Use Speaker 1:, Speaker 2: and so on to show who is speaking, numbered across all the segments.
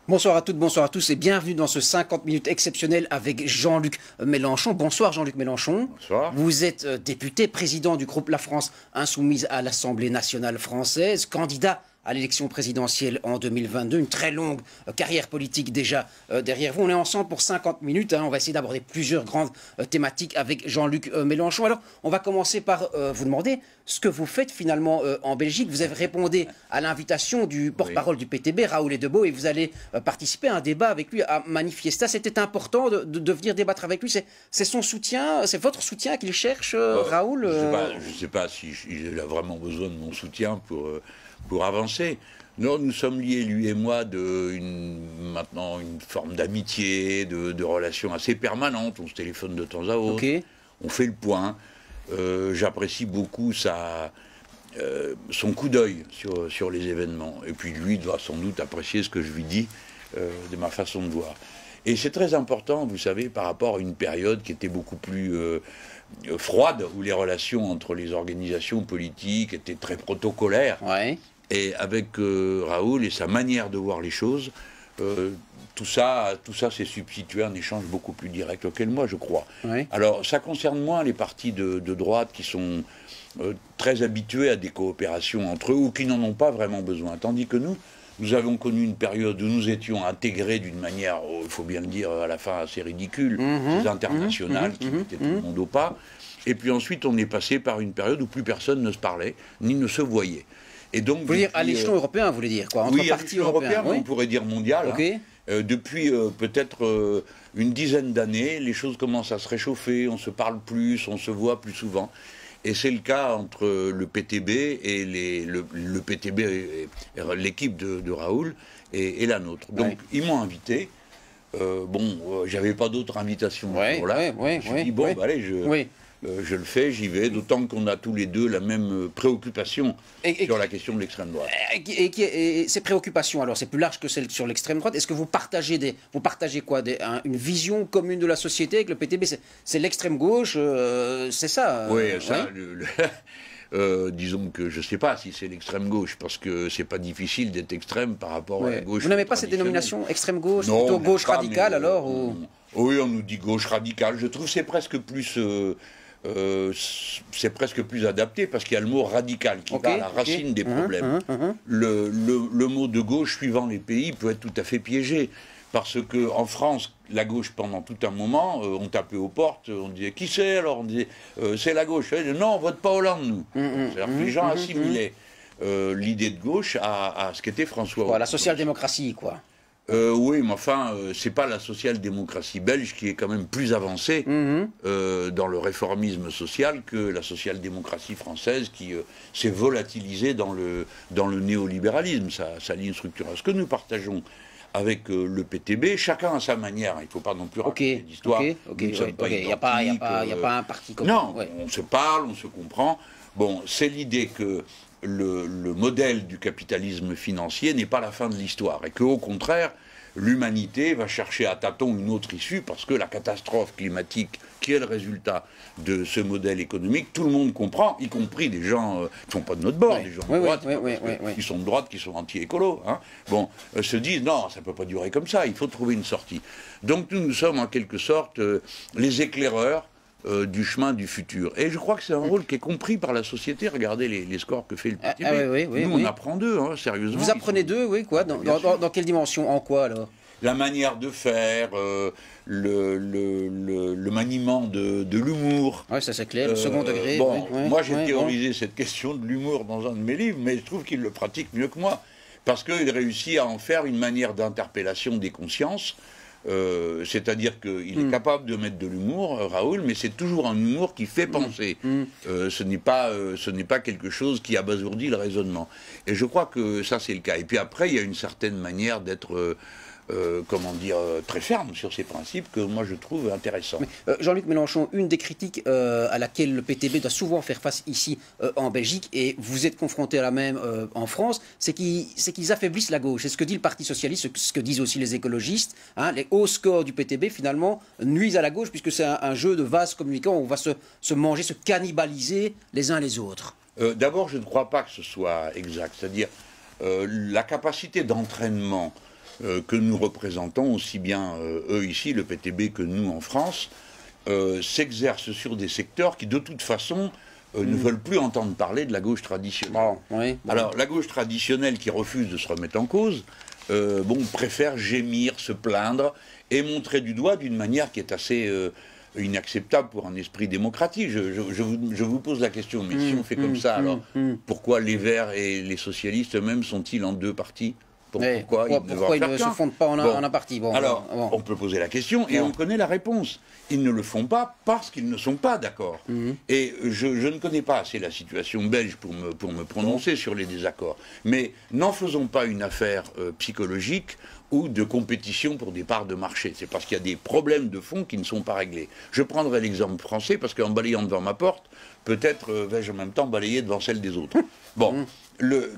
Speaker 1: Bonsoir à toutes, bonsoir à tous et bienvenue dans ce 50 minutes exceptionnel avec Jean-Luc Mélenchon. Bonsoir Jean-Luc Mélenchon.
Speaker 2: Bonsoir.
Speaker 1: Vous êtes député, président du groupe La France Insoumise à l'Assemblée nationale française, candidat à l'élection présidentielle en 2022, une très longue carrière politique déjà derrière vous. On est ensemble pour 50 minutes, on va essayer d'aborder plusieurs grandes thématiques avec Jean-Luc Mélenchon. Alors, on va commencer par vous demander ce que vous faites finalement en Belgique. Vous avez répondu à l'invitation du porte-parole du PTB, Raoul Edebo, et vous allez participer à un débat avec lui à Manifesta. C'était important de venir débattre avec lui. C'est son soutien, c'est votre soutien qu'il cherche, Raoul
Speaker 2: Je ne sais pas si il a vraiment besoin de mon soutien pour avancer. Non, nous sommes liés, lui et moi, maintenant une forme d'amitié, de relations assez permanentes. On se téléphone de temps à autre,
Speaker 1: okay.
Speaker 2: On fait le point. J'apprécie beaucoup son coup d'œil sur les événements. Et puis lui doit sans doute apprécier ce que je lui dis de ma façon de voir. Et c'est très important, vous savez, par rapport à une période qui était beaucoup plus froide, où les relations entre les organisations politiques étaient très protocolaires.
Speaker 1: Ouais.
Speaker 2: Et avec Raoul et sa manière de voir les choses, tout ça s'est substitué à un échange beaucoup plus direct auquel moi, je crois.
Speaker 1: Ouais.
Speaker 2: Alors, ça concerne moins les partis de droite qui sont très habitués à des coopérations entre eux ou qui n'en ont pas vraiment besoin. Tandis que nous avons connu une période où nous étions intégrés d'une manière, il faut bien le dire, à la fin assez ridicule, internationale, qui mettait tout le monde au pas. Et puis ensuite, on est passé par une période où plus personne ne se parlait, ni ne se voyait. Et donc,
Speaker 1: vous voulez dire à l'échelon européen, vous voulez dire quoi, entre
Speaker 2: oui,
Speaker 1: partis européens,
Speaker 2: oui. On pourrait dire mondial.
Speaker 1: Okay.
Speaker 2: Depuis peut-être une dizaine d'années, les choses commencent à se réchauffer, on se parle plus, on se voit plus souvent. Et c'est le cas entre le PTB et le PTB, l'équipe de Raoul et la nôtre. Donc ils m'ont invité. J'avais pas d'autre invitation. Je dis bon, bah, allez, je le fais, j'y vais, d'autant qu'on a tous les deux la même préoccupation sur la question de l'extrême droite.
Speaker 1: Et ces préoccupations, alors c'est plus large que celle sur l'extrême droite. Est-ce que vous partagez quoi, une vision commune de la société avec le PTB? C'est l'extrême gauche, c'est ça?
Speaker 2: Oui, ça. Disons que je ne sais pas si c'est l'extrême gauche, parce que c'est pas difficile d'être extrême par rapport à la gauche.
Speaker 1: Vous n'avez pas cette dénomination extrême gauche, plutôt gauche radicale alors
Speaker 2: Oui, on nous dit gauche radicale. Je trouve que c'est presque plus. C'est presque plus adapté parce qu'il y a le mot radical qui va à la racine des problèmes. Le mot de gauche, suivant les pays, peut être tout à fait piégé. Parce qu'en France, la gauche, pendant tout un moment, on tapait aux portes, on disait « Qui c'est ?» Alors on disait « C'est la gauche. » Non, on vote pas Hollande, nous. C'est-à-dire que les gens assimilaient l'idée de gauche à ce qu'était François Hollande.
Speaker 1: La social-démocratie, quoi.
Speaker 2: Oui, mais enfin, c'est pas la social-démocratie belge qui est quand même plus avancée dans le réformisme social que la social-démocratie française qui s'est volatilisée dans le néolibéralisme, sa ligne structurelle. Ce que nous partageons avec le PTB, chacun à sa manière. Il ne faut pas non plus raconter d'histoire.
Speaker 1: Il n'y a pas un parti commun.
Speaker 2: Non, on se parle, on se comprend. Bon, c'est l'idée que le modèle du capitalisme financier n'est pas la fin de l'histoire et qu'au contraire, l'humanité va chercher à tâtons une autre issue parce que la catastrophe climatique qui est le résultat de ce modèle économique, tout le monde comprend, y compris des gens qui ne sont pas de notre bord, des gens de droite, qui sont de droite, qui sont anti-écolos, se disent non, ça ne peut pas durer comme ça, il faut trouver une sortie. Donc nous sommes en quelque sorte les éclaireurs du chemin du futur. Et je crois que c'est un rôle qui est compris par la société. Regardez les scores que fait le PTB. Nous, on apprend d'eux, sérieusement.
Speaker 1: Vous apprenez d'eux, oui, quoi dans quelle dimension? En quoi, alors?
Speaker 2: La manière de faire, le maniement de l'humour.
Speaker 1: Oui, ça c'est clair, le second degré.
Speaker 2: Moi j'ai théorisé cette question de l'humour dans un de mes livres, mais je trouve qu'il le pratique mieux que moi. Parce qu'il réussit à en faire une manière d'interpellation des consciences. C'est-à-dire qu'il est capable de mettre de l'humour, Raoul, mais c'est toujours un humour qui fait penser. Ce n'est pas quelque chose qui abasourdit le raisonnement. Et je crois que ça, c'est le cas. Et puis après, il y a une certaine manière d'être... très ferme sur ces principes que moi je trouve intéressants.
Speaker 1: Jean-Luc Mélenchon, une des critiques à laquelle le PTB doit souvent faire face ici en Belgique, et vous êtes confronté à la même en France, c'est qu'ils affaiblissent la gauche. C'est ce que dit le Parti Socialiste, ce que disent aussi les écologistes. Les hauts scores du PTB, finalement, nuisent à la gauche, puisque c'est un jeu de vases communicants où on va se manger, se cannibaliser les uns les autres.
Speaker 2: D'abord, je ne crois pas que ce soit exact. C'est-à-dire la capacité d'entraînement que nous représentons, aussi bien eux ici, le PTB, que nous en France, s'exercent sur des secteurs qui, de toute façon, ne veulent plus entendre parler de la gauche traditionnelle.
Speaker 1: Bon, oui, bon.
Speaker 2: Alors, la gauche traditionnelle qui refuse de se remettre en cause, préfère gémir, se plaindre et montrer du doigt d'une manière qui est assez inacceptable pour un esprit démocratique. Je vous pose la question, mais si on fait comme ça, alors pourquoi les Verts et les socialistes eux-mêmes sont-ils en deux partis ? Pourquoi
Speaker 1: ils ne se fondent pas en un parti?
Speaker 2: Alors, on peut poser la question et on connaît la réponse. Ils ne le font pas parce qu'ils ne sont pas d'accord. Et je ne connais pas assez la situation belge pour me prononcer sur les désaccords. Mais n'en faisons pas une affaire psychologique ou de compétition pour des parts de marché. C'est parce qu'il y a des problèmes de fond qui ne sont pas réglés. Je prendrai l'exemple français parce qu'en balayant devant ma porte, peut-être vais-je en même temps balayer devant celle des autres. Bon,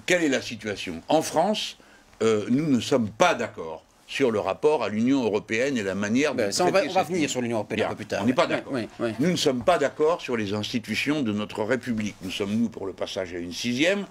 Speaker 2: quelle est la situation? En France, nous ne sommes pas d'accord sur le rapport à l'Union européenne et la manière de
Speaker 1: on va venir sur l'Union européenne un peu plus tard.
Speaker 2: On n'est pas d'accord. Nous ne sommes pas d'accord sur les institutions de notre République. Nous sommes, nous, pour le passage à une sixième.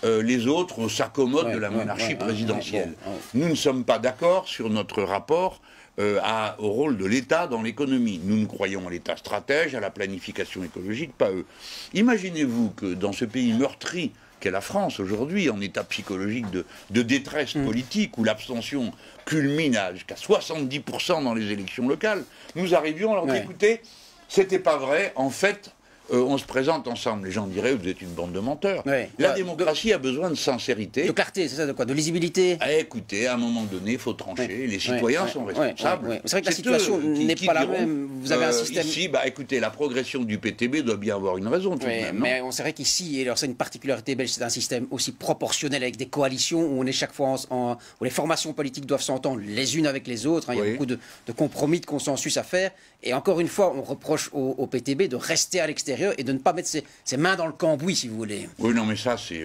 Speaker 2: Les autres s'accommodent de la monarchie présidentielle. Nous ne sommes pas d'accord sur notre rapport au rôle de l'État dans l'économie. Nous croyons à l'État stratège, à la planification écologique, pas eux. Imaginez-vous que dans ce pays meurtri qu'est la France aujourd'hui, en état psychologique de détresse politique, où l'abstention culmine jusqu'à 70% dans les élections locales, nous arrivions à leur dire, écoutez, c'était pas vrai, en fait, on se présente ensemble. Les gens diraient, vous êtes une bande de menteurs. La démocratie a besoin de sincérité.
Speaker 1: De clarté, c'est ça, de quoi? De lisibilité?
Speaker 2: Écoutez, à un moment donné, il faut trancher. Les citoyens sont responsables.
Speaker 1: C'est vrai que la situation n'est pas la même. Vous avez un système...
Speaker 2: Ici, écoutez, la progression du PTB doit bien avoir une raison. Tout de même,
Speaker 1: mais on sait qu'ici, et alors c'est une particularité belge, c'est un système aussi proportionnel avec des coalitions où on est chaque fois où les formations politiques doivent s'entendre les unes avec les autres. Il y a beaucoup de compromis, de consensus à faire. Et encore une fois, on reproche au PTB de rester à l'extérieur et de ne pas mettre ses mains dans le cambouis, si vous voulez.
Speaker 2: Oui, non, mais ça, c'est...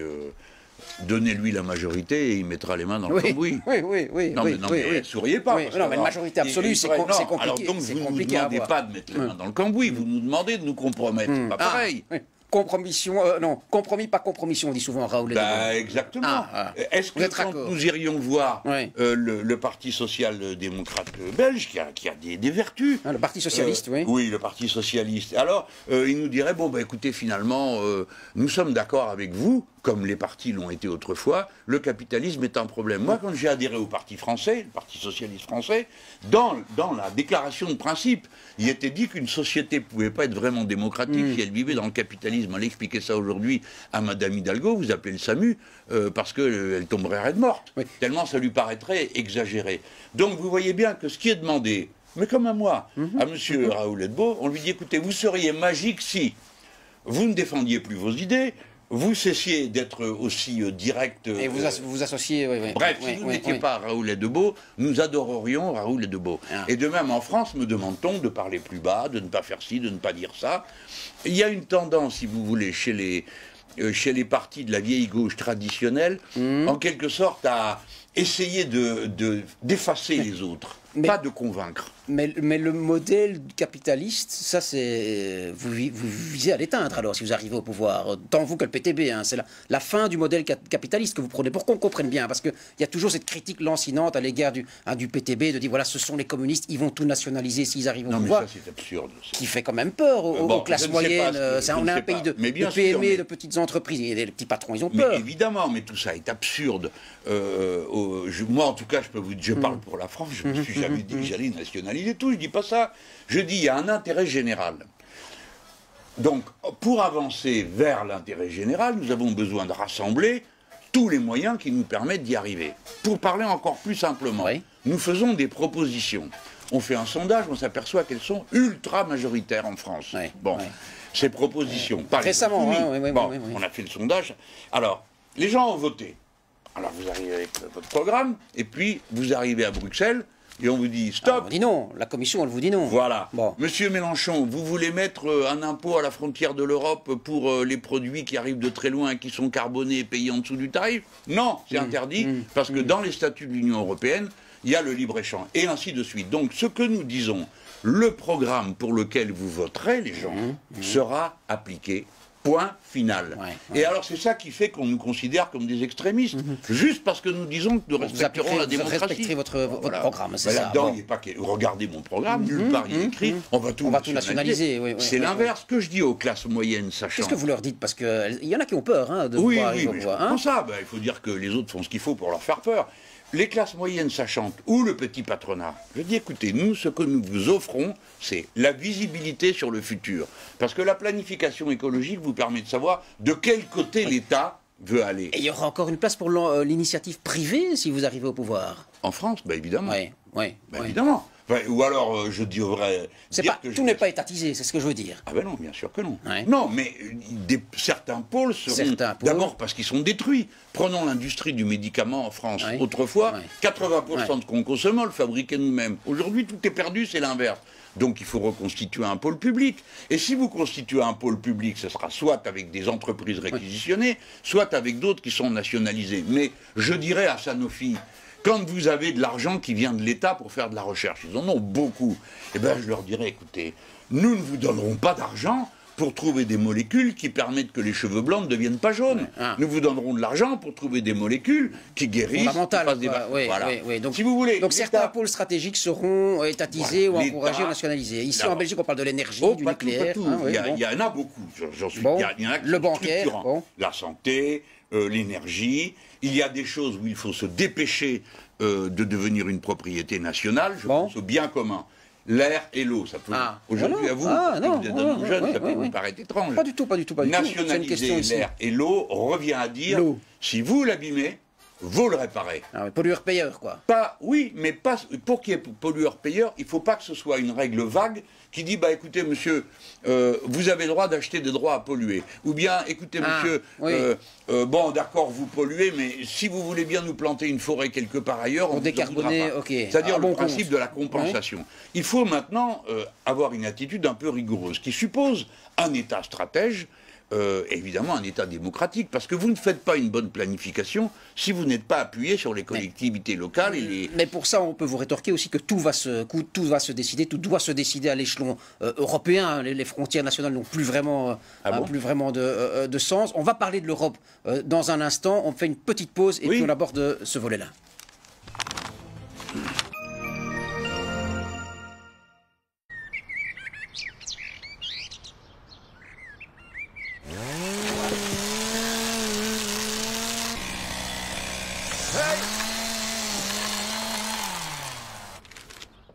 Speaker 2: Donnez-lui la majorité et il mettra les mains dans le cambouis.
Speaker 1: Oui.
Speaker 2: Non, mais souriez pas.
Speaker 1: Non, mais la majorité absolue, c'est compliqué.
Speaker 2: Alors donc, vous ne nous demandez pas de mettre les mains dans le cambouis, vous nous demandez de nous compromettre. C'est pas pareil.
Speaker 1: Compromis, pas compromission, on dit souvent Raoul.
Speaker 2: Exactement. Est-ce que quand nous irions voir le Parti social-démocrate belge, qui a des vertus...
Speaker 1: le Parti socialiste, oui.
Speaker 2: Oui, le Parti socialiste. Alors, il nous dirait, écoutez, finalement, nous sommes d'accord avec vous, comme les partis l'ont été autrefois, le capitalisme est un problème. Moi, quand j'ai adhéré au Parti français, le Parti socialiste français, dans la déclaration de principe, il était dit qu'une société ne pouvait pas être vraiment démocratique si elle vivait dans le capitalisme. Elle expliquait ça aujourd'hui à Madame Hidalgo, vous appelez le SAMU, parce qu'elle tomberait raide morte. Tellement ça lui paraîtrait exagéré. Donc vous voyez bien que ce qui est demandé, mais comme à moi, à M. Raoul Edbo, on lui dit, écoutez, vous seriez magique si vous ne défendiez plus vos idées, vous cessiez d'être aussi direct...
Speaker 1: Et vous associez...
Speaker 2: Bref, si vous n'étiez pas Raoul Edebo, nous adorerions Raoul Edebo. Et de même, en France, me demande-t-on de parler plus bas, de ne pas faire ci, de ne pas dire ça. Il y a une tendance, si vous voulez, chez les partis de la vieille gauche traditionnelle, en quelque sorte à essayer d'effacer les autres, pas de convaincre.
Speaker 1: Mais le modèle capitaliste, ça c'est... Vous visez à l'éteindre alors si vous arrivez au pouvoir, tant vous que le PTB. C'est la fin du modèle capitaliste que vous prenez, pour qu'on comprenne bien. Parce qu'il y a toujours cette critique lancinante à l'égard du PTB, de dire voilà, ce sont les communistes, ils vont tout nationaliser s'ils arrivent au pouvoir.
Speaker 2: Non mais ça c'est absurde.
Speaker 1: Qui fait quand même peur aux classes moyennes. On est un pays de PME, de petites entreprises. Et les petits patrons, ils ont peur.
Speaker 2: Mais évidemment, mais tout ça est absurde. Moi en tout cas, je parle pour la France, je ne me suis jamais dit que j'allais nationaliser tout, je dis pas ça. Je dis il y a un intérêt général. Donc, pour avancer vers l'intérêt général, nous avons besoin de rassembler tous les moyens qui nous permettent d'y arriver. Pour parler encore plus simplement, nous faisons des propositions. On fait un sondage, on s'aperçoit qu'elles sont ultra majoritaires en France. Ces propositions, pas
Speaker 1: récemment,
Speaker 2: on a fait le sondage. Alors, les gens ont voté. Alors, vous arrivez avec votre programme, et puis vous arrivez à Bruxelles. Et on vous dit stop.
Speaker 1: On dit non, la commission elle vous dit non.
Speaker 2: Voilà. Monsieur Mélenchon, vous voulez mettre un impôt à la frontière de l'Europe pour les produits qui arrivent de très loin et qui sont carbonés et payés en dessous du tarif? Non, c'est interdit, parce que dans les statuts de l'Union européenne, il y a le libre-échange, et ainsi de suite. Donc ce que nous disons, le programme pour lequel vous voterez, les gens, sera appliqué Point final. Et alors c'est ça qui fait qu'on nous considère comme des extrémistes, juste parce que nous disons que nous respecterons la démocratie.
Speaker 1: Vous respecterez votre programme, c'est ça.
Speaker 2: Là-dedans, il n'est pas regardez mon programme, nulle part il est écrit, on va tout nationaliser. C'est l'inverse que je dis aux classes moyennes sachantes.
Speaker 1: Qu'est-ce que vous leur dites? Parce qu'il y en a qui ont peur de
Speaker 2: voir arriver au pouvoir. Ça, il faut dire que les autres font ce qu'il faut pour leur faire peur. Les classes moyennes sachantes ou le petit patronat, je dis écoutez, nous, ce que nous vous offrons, c'est la visibilité sur le futur. Parce que la planification écologique vous permet de savoir de quel côté l'État veut aller.
Speaker 1: Et il y aura encore une place pour l'initiative privée si vous arrivez au pouvoir?
Speaker 2: En France, évidemment.
Speaker 1: Oui.
Speaker 2: Évidemment. Ou alors, je dis au vrai...
Speaker 1: Tout n'est pas étatisé, c'est ce que je veux dire.
Speaker 2: Ah ben non, bien sûr que non. Non, mais certains pôles seront... D'abord parce qu'ils sont détruits. Prenons l'industrie du médicament en France. Autrefois, 80% de ce qu'on consommait, on le fabriquait nous-mêmes. Aujourd'hui, tout est perdu, c'est l'inverse. Donc il faut reconstituer un pôle public. Et si vous constituez un pôle public, ce sera soit avec des entreprises réquisitionnées, soit avec d'autres qui sont nationalisées. Mais je dirais à Sanofi... Quand vous avez de l'argent qui vient de l'État pour faire de la recherche, ils en ont beaucoup, eh bien je leur dirais, écoutez, nous ne vous donnerons pas d'argent pour trouver des molécules qui permettent que les cheveux blancs ne deviennent pas jaunes. Nous vous donnerons de l'argent pour trouver des molécules qui guérissent, qui fassent des
Speaker 1: voilà. Donc,
Speaker 2: si vous voulez,
Speaker 1: donc certains pôles stratégiques seront étatisés ou encouragés ou nationalisés. Ici en Belgique, on parle de l'énergie, du nucléaire.
Speaker 2: Il y en a beaucoup. Il y en a qui
Speaker 1: le bancaire,
Speaker 2: la santé, l'énergie. Il y a des choses où il faut se dépêcher de devenir une propriété nationale. Je pense au bien commun. L'air et l'eau, ça peut... Aujourd'hui, à vous, vous êtes un homme jeune, ça peut vous paraître étrange.
Speaker 1: Pas du tout.
Speaker 2: Nationaliser l'air et l'eau revient à dire, si vous l'abîmez, vous le réparez.
Speaker 1: Pollueur-payeur, quoi.
Speaker 2: Oui, mais pas, pour qu'il y ait pollueur-payeur, il ne faut pas que ce soit une règle vague qui dit, écoutez, monsieur, vous avez le droit d'acheter des droits à polluer. Ou bien, écoutez, monsieur, bon, d'accord, vous polluez, mais si vous voulez bien nous planter une forêt quelque part ailleurs, on
Speaker 1: décarboner,
Speaker 2: c'est-à-dire le principe de la compensation. Il faut maintenant avoir une attitude un peu rigoureuse, qui suppose un État stratège, évidemment un État démocratique, parce que vous ne faites pas une bonne planification si vous n'êtes pas appuyé sur les collectivités locales.
Speaker 1: Mais pour ça, on peut vous rétorquer aussi que tout va se décider, tout doit se décider à l'échelon européen. Les frontières nationales n'ont plus vraiment, de sens. On va parler de l'Europe dans un instant. On fait une petite pause et puis on aborde ce volet-là.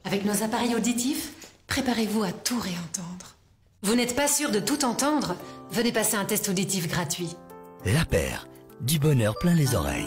Speaker 3: Avec nos appareils auditifs, préparez-vous à tout réentendre. Vous n'êtes pas sûr de tout entendre? Venez passer un test auditif gratuit.
Speaker 4: La paire, du bonheur plein les oreilles.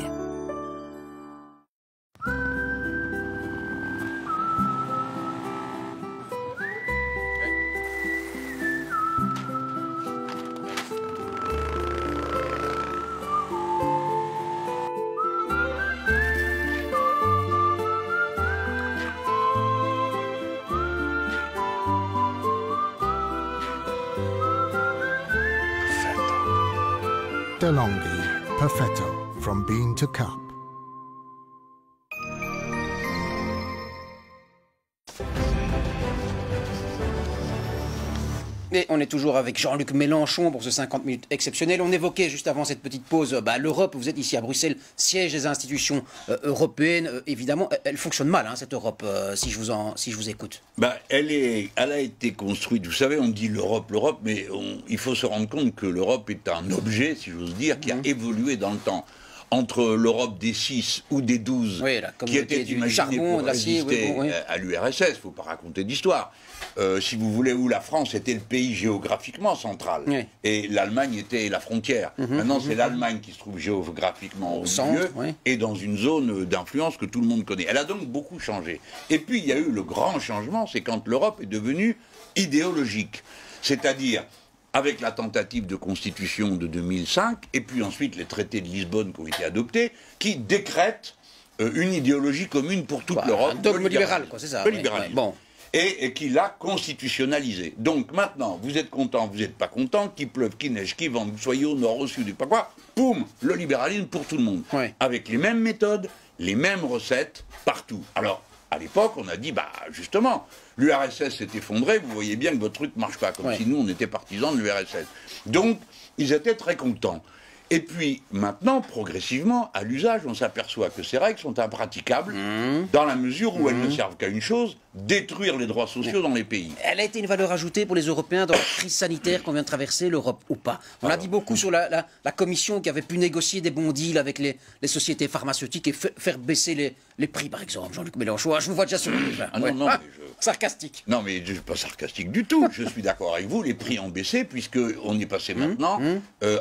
Speaker 5: DeLonghi Perfetto, from bean to cup.
Speaker 1: Et on est toujours avec Jean-Luc Mélenchon pour ce 50 minutes exceptionnel. On évoquait juste avant cette petite pause l'Europe. Vous êtes ici à Bruxelles, siège des institutions européennes. Évidemment, elle fonctionne mal, cette Europe, si je vous écoute.
Speaker 2: Elle a été construite, vous savez, on dit l'Europe, mais il faut se rendre compte que l'Europe est un objet, si j'ose dire, qui a évolué dans le temps. Entre l'Europe des 6 ou des 12, qui était imaginée pour résister à l'URSS, il ne faut pas raconter d'histoire, si vous voulez, où la France était le pays géographiquement central, et l'Allemagne était la frontière. Maintenant, c'est l'Allemagne qui se trouve géographiquement au milieu, et dans une zone d'influence que tout le monde connaît. Elle a donc beaucoup changé. Et puis, il y a eu le grand changement, c'est quand l'Europe est devenue idéologique. C'est-à-dire... avec la tentative de constitution de 2005, et puis ensuite les traités de Lisbonne qui ont été adoptés, qui décrètent une idéologie commune pour toute l'Europe.
Speaker 1: Un dogme libéral, c'est ça.
Speaker 2: Le libéralisme. Bon. Et qui l'a constitutionnalisé. Donc maintenant, vous êtes content, vous n'êtes pas content, qu'il pleuve, qu'il neige, qu'il vente, vous soyez au nord, au sud, pas quoi, poum, le libéralisme pour tout le monde. Avec les mêmes méthodes, les mêmes recettes, partout. Alors, À l'époque, on a dit, bah justement, l'URSS s'est effondrée, vous voyez bien que votre truc ne marche pas, comme si nous, on était partisans de l'URSS. Donc, ils étaient très contents. Et puis, maintenant, progressivement, à l'usage, on s'aperçoit que ces règles sont impraticables dans la mesure où elles ne servent qu'à une chose, détruire les droits sociaux dans les pays.
Speaker 1: Elle a été une valeur ajoutée pour les Européens dans la crise sanitaire qu'on vient de traverser, l'Europe ou pas? On a dit beaucoup sur la Commission qui avait pu négocier des bons deals avec les sociétés pharmaceutiques et faire baisser les prix, par exemple. Jean-Luc Mélenchon, je vous vois déjà sur le livre.
Speaker 2: Non,
Speaker 1: sarcastique.
Speaker 2: Non, mais je ne suis pas sarcastique du tout. Je suis d'accord avec vous, les prix ont baissé, puisqu'on est passé maintenant,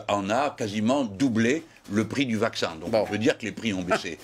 Speaker 2: on a quasiment doublé le prix du vaccin. Donc on peut dire que les prix ont baissé.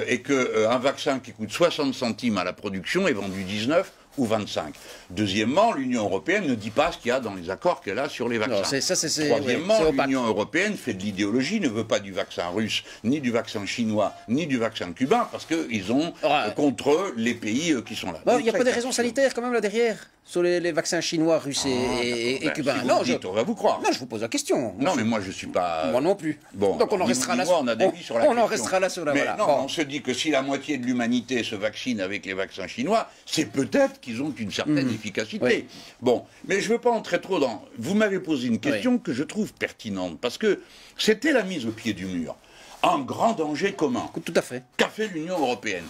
Speaker 2: Et qu'un vaccin qui coûte 60 centimes à la production est vendu 19 ou 25. Deuxièmement, l'Union européenne ne dit pas ce qu'il y a dans les accords qu'elle a sur les vaccins. Troisièmement, l'Union européenne fait de l'idéologie, ne veut pas du vaccin russe, ni du vaccin chinois, ni du vaccin cubain, parce qu'ils ont contre eux les pays qui sont là.
Speaker 1: Il n'y a pas des raisons sanitaires quand même là derrière sur les vaccins chinois, russes et cubains.
Speaker 2: Si vous dites, on va vous croire.
Speaker 1: Non, je vous pose la question.
Speaker 2: Non, mais moi je ne suis pas...
Speaker 1: Moi non plus.
Speaker 2: Bon,
Speaker 1: donc on en restera là.
Speaker 2: On a des vies sur la question.
Speaker 1: On en restera là sur la...
Speaker 2: Mais non, on se dit que si la moitié de l'humanité se vaccine avec les vaccins chinois, c'est peut-être qu'ils ont une certaine efficacité. Oui. Bon, mais je ne veux pas entrer trop dans... Vous m'avez posé une question que je trouve pertinente, parce que c'était la mise au pied du mur. Un grand danger commun.
Speaker 1: Tout à fait.
Speaker 2: Qu'a fait l'Union européenne?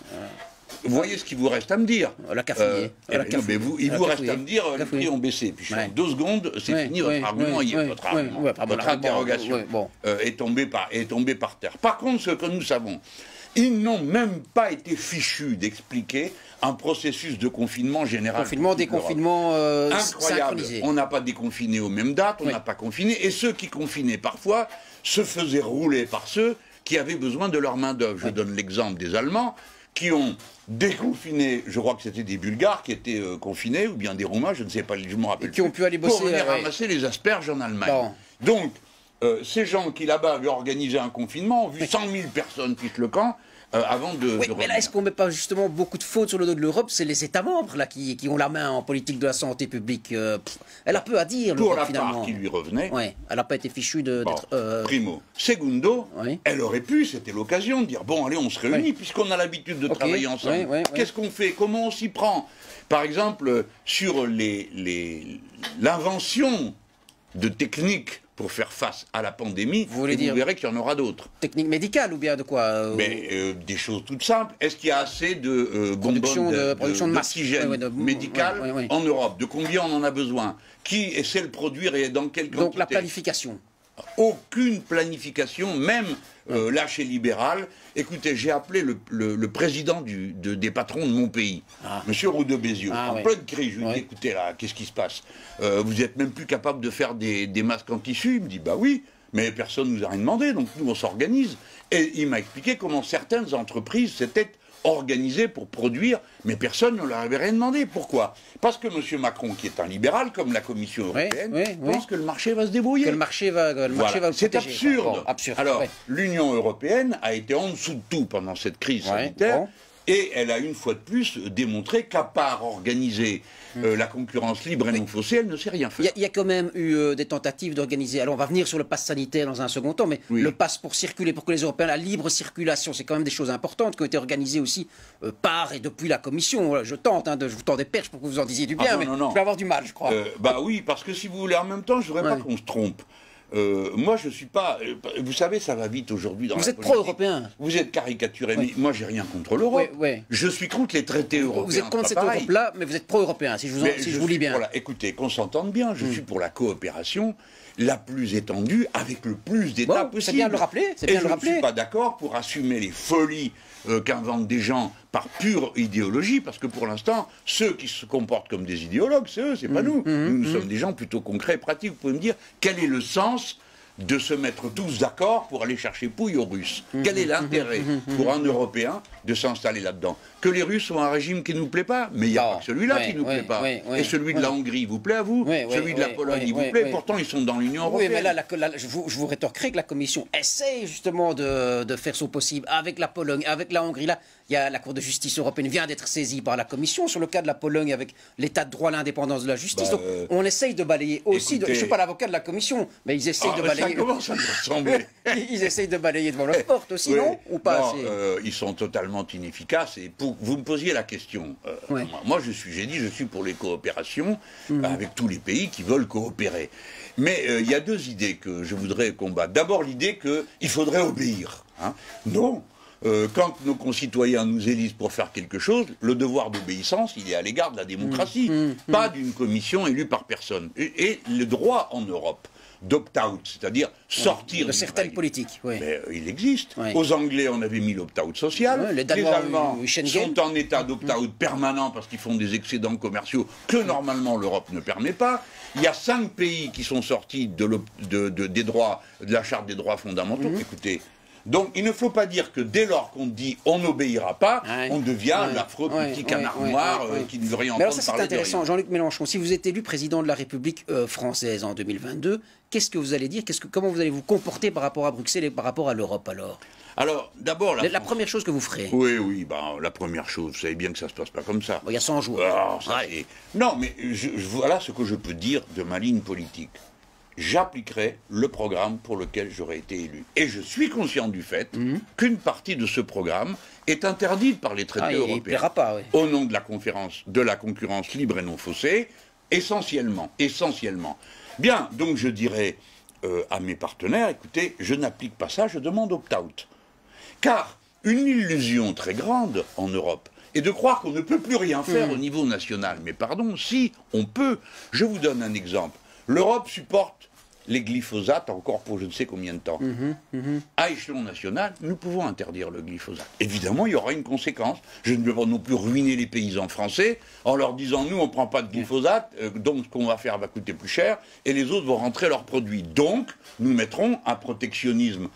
Speaker 2: Vous voyez ce qu'il vous reste à me dire.
Speaker 1: La cafouillée.
Speaker 2: Il vous reste à me dire les prix ont baissé. Puis en 2 secondes, c'est fini, votre argument y est. Votre interrogation est tombée par terre. Par contre, ce que nous savons, ils n'ont même pas été fichus d'expliquer un processus de confinement général.
Speaker 1: Déconfinement
Speaker 2: incroyable. On n'a pas déconfiné aux mêmes dates, on n'a pas confiné. Et ceux qui confinaient parfois se faisaient rouler par ceux qui avaient besoin de leur main-d'œuvre. Je donne l'exemple des Allemands qui ont déconfiné, je crois que c'était des Bulgares qui étaient confinés, ou bien des Roumains, je ne sais pas, je me rappelle.
Speaker 1: Et qui ont pu aller bosser.
Speaker 2: Pour venir ramasser les asperges en Allemagne. Donc, ces gens qui là-bas avaient organisé un confinement ont vu 100 000 personnes quitter le camp avant de
Speaker 1: mais là, est-ce qu'on ne met pas justement beaucoup de fautes sur le dos de l'Europe? C'est les États membres là, qui ont la main en politique de la santé publique. Elle a peu à dire,
Speaker 2: pour
Speaker 1: l'Europe,
Speaker 2: la
Speaker 1: finalement.
Speaker 2: part qui lui revenait.
Speaker 1: Elle n'a pas été fichue d'être...
Speaker 2: Primo. Secundo, elle aurait pu, c'était l'occasion de dire, bon, allez, on se réunit, puisqu'on a l'habitude de travailler ensemble. Qu'est-ce qu'on fait? Comment on s'y prend? Par exemple, sur l'invention de techniques pour faire face à la pandémie, vous verrez qu'il y en aura d'autres.
Speaker 1: Technique médicale ou bien de quoi
Speaker 2: Mais des choses toutes simples. Est-ce qu'il y a assez de
Speaker 1: production
Speaker 2: d'oxygène médical en Europe? De combien on en a besoin? Qui essaie de le produire et dans quelle quantité?
Speaker 1: Donc la planification.
Speaker 2: Aucune planification, même là chez Libéral. Écoutez, j'ai appelé le président des patrons de mon pays, Monsieur Roux de Bézieux, en pleine crise. Je lui ai dit, écoutez là, qu'est-ce qui se passe? Vous n'êtes même plus capable de faire des masques en tissu? Il me dit, bah oui, mais personne ne nous a rien demandé, donc nous on s'organise. Et il m'a expliqué comment certaines entreprises s'étaient organisées pour produire, mais personne ne leur avait rien demandé. Pourquoi? Parce que M. Macron, qui est un libéral, comme la Commission européenne, pense que le marché va se débrouiller.
Speaker 1: Que le marché va le
Speaker 2: C'est
Speaker 1: protéger.
Speaker 2: absurde. Alors, l'Union européenne a été en dessous de tout pendant cette crise sanitaire. Et elle a une fois de plus démontré qu'à part organiser la concurrence libre et non faussée, elle ne sait rien faire.
Speaker 1: Il y a quand même eu des tentatives d'organiser, alors on va venir sur le pass sanitaire dans un second temps, mais le pass pour circuler, pour que les Européens, la libre circulation, c'est quand même des choses importantes qui ont été organisées aussi par et depuis la Commission. Je tente, je vous tends des perches pour que vous en disiez du bien, mais je vais avoir du mal, je crois.
Speaker 2: Bah oui, parce que si vous voulez, en même temps, je ne voudrais pas qu'on se trompe. Moi, je ne suis pas... vous savez, ça va vite aujourd'hui dans la politique.
Speaker 1: Vous êtes pro-européen.
Speaker 2: Vous êtes caricaturé, mais moi, j'ai rien contre l'Europe. Je suis contre les traités européens.
Speaker 1: Vous êtes contre cette Europe-là, mais vous êtes pro-européen, si je vous lis bien.
Speaker 2: Écoutez, qu'on s'entende bien, je suis pour la coopération la plus étendue, avec le plus d'États possible.
Speaker 1: C'est bien de le rappeler.
Speaker 2: Et je ne suis pas d'accord pour assumer les folies qu'inventent des gens par pure idéologie, parce que pour l'instant, ceux qui se comportent comme des idéologues, c'est eux, c'est pas nous. Nous sommes des gens plutôt concrets et pratiques. Vous pouvez me dire, quel est le sens de se mettre tous d'accord pour aller chercher pouille aux Russes? Quel est l'intérêt pour un Européen de s'installer là-dedans? Que les Russes ont un régime qui ne nous plaît pas, mais il n'y a pas que celui-là qui ne nous plaît pas. Et celui de la Hongrie vous plaît à vous? Celui de la Pologne il vous plaît? Pourtant, ils sont dans l'Union européenne.
Speaker 1: Oui, mais là, je vous rétorquerai que la Commission essaie justement de faire son possible avec la Pologne, avec la Hongrie. Là, il y a la Cour de justice européenne vient d'être saisie par la Commission sur le cas de la Pologne avec l'état de droit, l'indépendance de la justice. Donc on essaye de balayer aussi.
Speaker 2: Écoutez,
Speaker 1: je ne suis pas l'avocat de la Commission, mais ils essayent de balayer.
Speaker 2: Ça commence à me ressembler.
Speaker 1: Ils essayent de balayer devant leur porte aussi, non? Ou pas
Speaker 2: non,
Speaker 1: assez
Speaker 2: ils sont totalement inefficaces. Et vous me posiez la question.
Speaker 1: Ouais.
Speaker 2: Moi, j'ai dit, je suis pour les coopérations avec tous les pays qui veulent coopérer. Mais il y a deux idées que je voudrais combattre. D'abord, l'idée qu'il faudrait obéir. Hein. Non. Quand nos concitoyens nous élisent pour faire quelque chose, le devoir d'obéissance, il est à l'égard de la démocratie, pas d'une commission élue par personne. Et le droit en Europe d'opt-out, c'est-à-dire sortir
Speaker 1: de certaines politiques. Oui.
Speaker 2: Mais il existe.
Speaker 1: Oui.
Speaker 2: Aux Anglais, on avait mis l'opt-out social.
Speaker 1: Oui, les
Speaker 2: les
Speaker 1: Danois,
Speaker 2: Allemands
Speaker 1: Schengen.
Speaker 2: sont en état d'opt-out permanent parce qu'ils font des excédents commerciaux que normalement l'Europe ne permet pas. Il y a 5 pays qui sont sortis des droits, de la Charte des droits fondamentaux. Écoutez. Donc, il ne faut pas dire que dès lors qu'on dit on n'obéira pas, on devient l'affreux petit canard noir qui ne veut rien entendre parler de rien.
Speaker 1: Mais alors ça, c'est intéressant. Jean-Luc Mélenchon, si vous êtes élu président de la République française en 2022, qu'est-ce que vous allez dire? Comment vous allez vous comporter par rapport à Bruxelles et par rapport à l'Europe alors?
Speaker 2: Alors, d'abord...
Speaker 1: La première chose que vous ferez.
Speaker 2: Oui, la première chose, vous savez bien que ça ne se passe pas comme ça.
Speaker 1: Bon, il y a 100 jours.
Speaker 2: Alors, non, mais voilà ce que je peux dire de ma ligne politique. J'appliquerai le programme pour lequel j'aurais été élu. Et je suis conscient du fait qu'une partie de ce programme est interdite par les traités européens.
Speaker 1: Il plaira pas, oui.
Speaker 2: Au nom de la concurrence libre et non faussée, essentiellement. Bien, donc je dirais à mes partenaires, écoutez, je n'applique pas ça, je demande opt-out. Car une illusion très grande en Europe est de croire qu'on ne peut plus rien faire au niveau national. Mais pardon, si, on peut. Je vous donne un exemple. L'Europe supporte les glyphosates encore pour je ne sais combien de temps. À échelon national, nous pouvons interdire le glyphosate. Évidemment, il y aura une conséquence. Je ne veux pas non plus ruiner les paysans français en leur disant, nous, on ne prend pas de glyphosate, donc ce qu'on va faire va coûter plus cher, et les autres vont rentrer leurs produits. Donc, nous mettrons un protectionnisme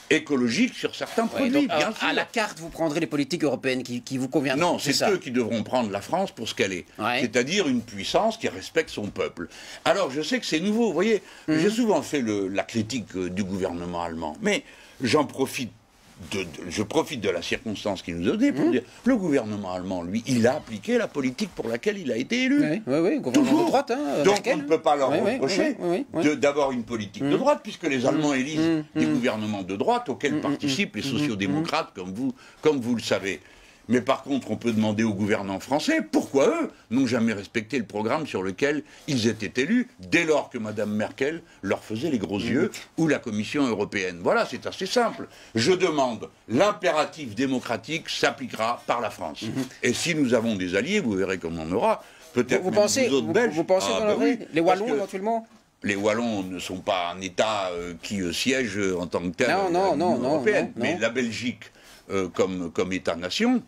Speaker 2: écologique sur certains produits,
Speaker 1: donc,
Speaker 2: bien sûr.
Speaker 1: À la carte, vous prendrez les politiques européennes qui vous conviennent.
Speaker 2: Non, c'est eux qui devront prendre la France pour ce qu'elle est. Ouais. C'est-à-dire une puissance qui respecte son peuple. Alors, je sais que c'est nouveau, vous voyez, j'ai souvent fait la critique du gouvernement allemand, mais j'en profite. Je profite de la circonstance qui nous est donnée pour dire le gouvernement allemand, lui, il a appliqué la politique pour laquelle il a été élu.
Speaker 1: Oui, gouvernement de droite.
Speaker 2: Donc on ne peut pas leur reprocher d'avoir une politique de droite, puisque les Allemands élisent des gouvernements de droite auxquels participent les sociodémocrates, comme vous le savez. Mais par contre, on peut demander aux gouvernants français pourquoi eux n'ont jamais respecté le programme sur lequel ils étaient élus, dès lors que Mme Merkel leur faisait les gros yeux, ou la Commission européenne. Voilà, c'est assez simple. Je demande, l'impératif démocratique s'appliquera par la France. Et si nous avons des alliés, vous verrez comme on aura, peut-être même nous autres Belges.
Speaker 1: Vous pensez qu'on aurait les Wallons éventuellement?
Speaker 2: Les Wallons ne sont pas un État qui siège en tant que tel à l'Union européenne. Mais la Belgique, comme État-nation,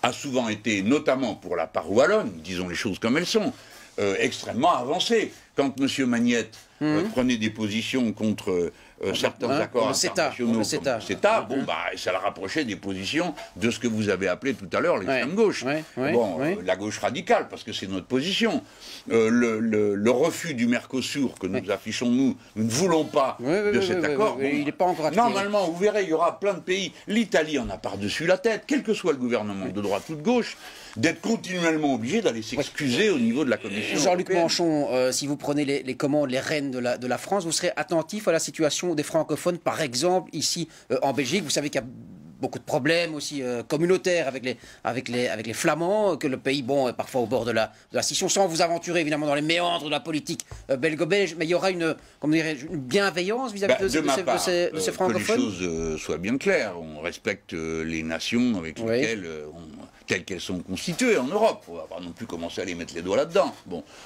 Speaker 2: a souvent été, notamment pour la part wallonne, disons les choses comme elles sont, extrêmement avancée. Quand M. Magnette prenait des positions contre certains accords internationaux comme le CETA, ça la rapprochait des positions de ce que vous avez appelé tout à l'heure l'extrême gauche. La gauche radicale, parce que c'est notre position. Le refus du Mercosur que nous affichons, nous ne voulons pas de cet accord.
Speaker 1: Il n'est pas encore acté.
Speaker 2: Normalement, vous verrez, il y aura plein de pays. L'Italie en a par-dessus la tête, quel que soit le gouvernement de droite ou de gauche, d'être continuellement obligé d'aller s'excuser au niveau de la Commission.
Speaker 1: Jean-Luc Mélenchon, si vous prenez les commandes, les rênes de la France, vous serez attentif à la situation des francophones, par exemple, ici en Belgique. Vous savez qu'il y a beaucoup de problèmes aussi communautaires avec les Flamands, que le pays, est parfois au bord de la scission, sans vous aventurer évidemment dans les méandres de la politique belgo-belge, mais il y aura une bienveillance vis-à-vis de ces francophones.
Speaker 2: Que les choses soient bien claires. On respecte les nations avec lesquelles telles qu'elles sont constituées en Europe. On ne va pas non plus commencer à les mettre les doigts là-dedans.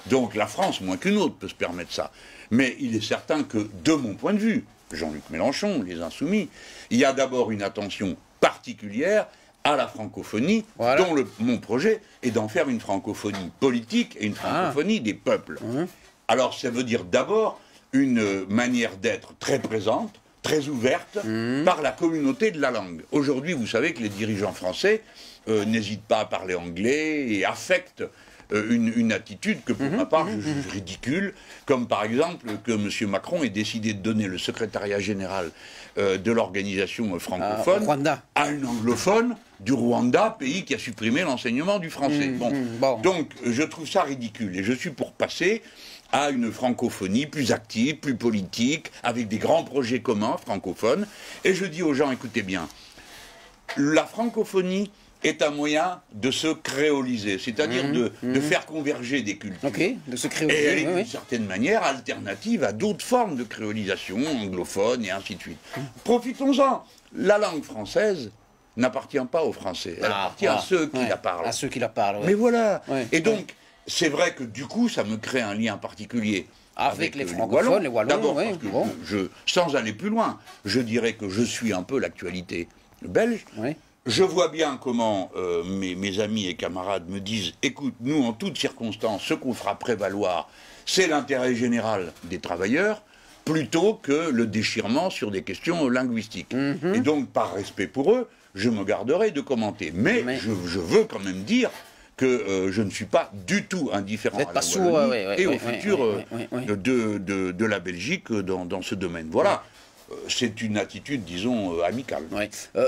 Speaker 2: Donc la France, moins qu'une autre, peut se permettre ça. Mais il est certain que, de mon point de vue, Jean-Luc Mélenchon, les Insoumis, il y a d'abord une attention particulière à la francophonie, dont mon projet est d'en faire une francophonie politique et une francophonie des peuples. Alors ça veut dire d'abord une manière d'être très présente, très ouverte par la communauté de la langue. Aujourd'hui, vous savez que les dirigeants français n'hésitent pas à parler anglais et affectent une attitude que pour ma part je juge ridicule, comme par exemple que M. Macron ait décidé de donner le secrétariat général de l'organisation francophone à une anglophone du Rwanda, pays qui a supprimé l'enseignement du français. Bon. Donc, je trouve ça ridicule. Et je suis pour passer à une francophonie plus active, plus politique, avec des grands projets communs francophones. Et je dis aux gens, écoutez bien, la francophonie est un moyen de se créoliser, c'est-à-dire de faire converger des cultures.
Speaker 1: Ok, de se créoliser.
Speaker 2: Et elle est d'une certaine manière alternative à d'autres formes de créolisation, anglophones et ainsi de suite. Profitons-en. La langue française n'appartient pas aux Français, elle appartient à ceux qui la parlent.
Speaker 1: À ceux qui la parlent,
Speaker 2: Mais voilà. Et donc, c'est vrai que du coup, ça me crée un lien particulier
Speaker 1: avec les francophones, les Wallons.
Speaker 2: D'abord parce que sans aller plus loin, je dirais que je suis un peu l'actualité belge. Je vois bien comment mes amis et camarades me disent « Écoute, nous, en toutes circonstances, ce qu'on fera prévaloir, c'est l'intérêt général des travailleurs, plutôt que le déchirement sur des questions linguistiques. Et donc, par respect pour eux, je me garderai de commenter. Mais je veux quand même dire que je ne suis pas du tout indifférent à la Wallonie et au futur de la Belgique dans ce domaine. Voilà. C'est une attitude, disons, amicale.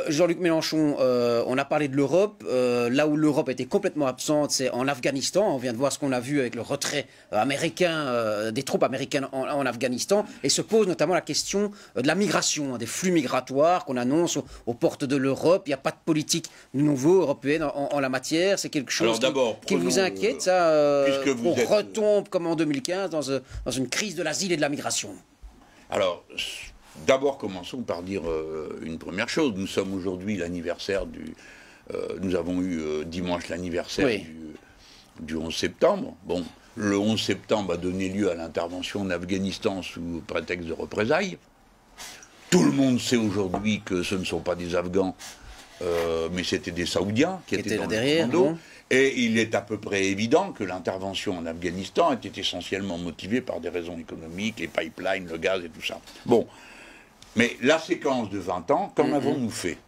Speaker 1: Jean-Luc Mélenchon, on a parlé de l'Europe. Là où l'Europe était complètement absente, c'est en Afghanistan. On vient de voir ce qu'on a vu avec le retrait américain, des troupes américaines en Afghanistan. Et se pose notamment la question de la migration, des flux migratoires qu'on annonce aux portes de l'Europe. Il n'y a pas de politique nouveau européenne en la matière. C'est quelque chose qui vous inquiète, ça, qu'on retombe comme en 2015 dans une crise de l'asile et de la migration?
Speaker 2: Alors, d'abord, commençons par dire une première chose. Nous sommes aujourd'hui l'anniversaire du... nous avons eu dimanche l'anniversaire du 11 septembre. Bon, le 11 septembre a donné lieu à l'intervention en Afghanistan sous prétexte de représailles. Tout le monde sait aujourd'hui que ce ne sont pas des Afghans, mais c'était des Saoudiens qui étaient dans le commando. Et il est à peu près évident que l'intervention en Afghanistan était essentiellement motivée par des raisons économiques, les pipelines, le gaz et tout ça. Bon. Mais la séquence de 20 ans, qu'en avons-nous fait?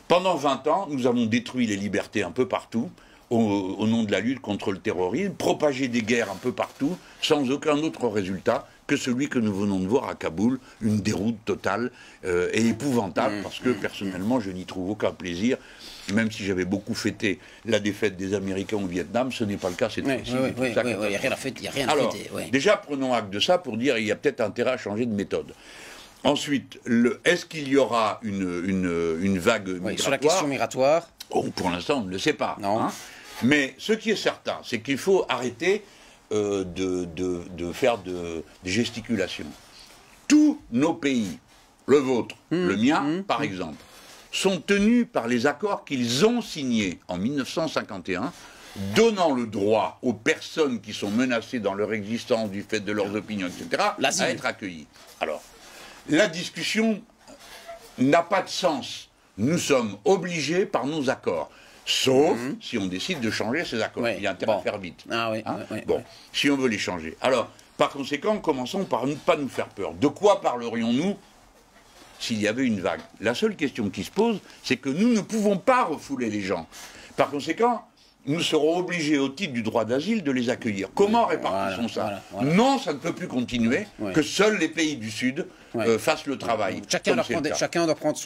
Speaker 2: Pendant 20 ans, nous avons détruit les libertés un peu partout, au nom de la lutte contre le terrorisme, propagé des guerres un peu partout, sans aucun autre résultat que celui que nous venons de voir à Kaboul, une déroute totale et épouvantable, parce que personnellement, je n'y trouve aucun plaisir. Même si j'avais beaucoup fêté la défaite des Américains au Vietnam, ce n'est pas le cas cette fois-ci.
Speaker 1: Il n'y a rien à fêter.
Speaker 2: Alors, déjà, prenons acte de ça pour dire qu'il y a peut-être intérêt à changer de méthode. Ensuite, est-ce qu'il y aura une vague migratoire?
Speaker 1: Sur la question migratoire,
Speaker 2: pour l'instant, on ne le sait pas.
Speaker 1: Non.
Speaker 2: Hein. Mais ce qui est certain, c'est qu'il faut arrêter de faire des gesticulations. Tous nos pays, le vôtre, le mien, par exemple, sont tenus par les accords qu'ils ont signés en 1951, donnant le droit aux personnes qui sont menacées dans leur existence du fait de leurs opinions, etc., à être accueillies. Alors, la discussion n'a pas de sens. Nous sommes obligés par nos accords. Sauf si on décide de changer ces accords. Il y a intérêt à faire vite. Si on veut les changer. Alors, par conséquent, commençons par ne pas nous faire peur. De quoi parlerions-nous s'il y avait une vague? La seule question qui se pose, c'est que nous ne pouvons pas refouler les gens. Par conséquent, nous serons obligés, au titre du droit d'asile, de les accueillir. Comment répartissons ça? Non, ça ne peut plus continuer, que seuls les pays du Sud fassent le travail.
Speaker 1: Chacun doit prendre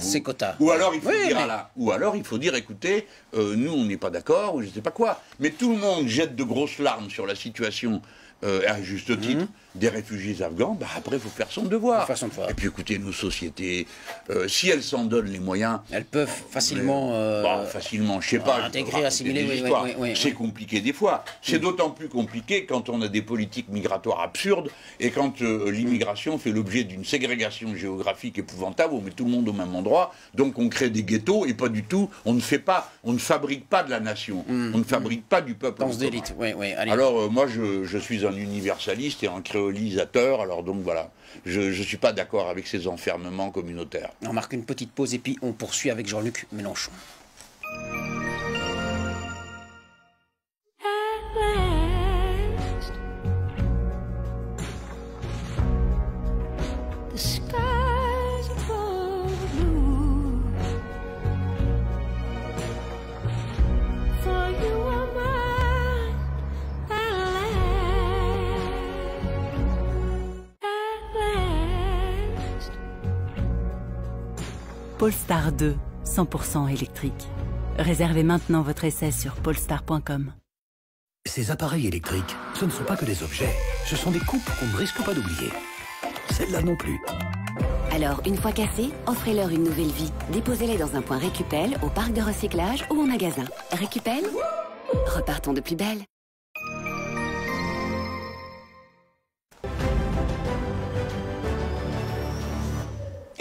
Speaker 1: ses quotas.
Speaker 2: Ou alors il faut dire, écoutez, nous on n'est pas d'accord, ou je ne sais pas quoi. Mais tout le monde jette de grosses larmes sur la situation, à juste titre, des réfugiés afghans. Après, il faut faire son devoir. Et puis écoutez, nos sociétés, si elles s'en donnent les moyens...
Speaker 1: Elles peuvent facilement...
Speaker 2: facilement, je ne sais pas.
Speaker 1: Intégrer, assimiler,
Speaker 2: c'est compliqué des fois. C'est d'autant plus compliqué quand on a des politiques migratoires absurdes et quand l'immigration fait l'objet d'une ségrégation géographique épouvantable, on met tout le monde au même endroit, donc on crée des ghettos et pas du tout, on ne fabrique pas de la nation, on ne fabrique pas du peuple.
Speaker 1: D'élite,
Speaker 2: alors moi je suis un universaliste et un créolisateur, alors donc voilà, je ne suis pas d'accord avec ces enfermements communautaires.
Speaker 1: On marque une petite pause et puis on poursuit avec Jean-Luc Mélenchon.
Speaker 6: Polestar 2, 100% électrique. Réservez maintenant votre essai sur polestar.com.
Speaker 4: Ces appareils électriques, ce ne sont pas que des objets. Ce sont des coupes qu'on ne risque pas d'oublier. Celle-là non plus.
Speaker 7: Alors, une fois cassés, offrez-leur une nouvelle vie. Déposez-les dans un point Récupel, au parc de recyclage ou en magasin. Récupel, repartons de plus belle.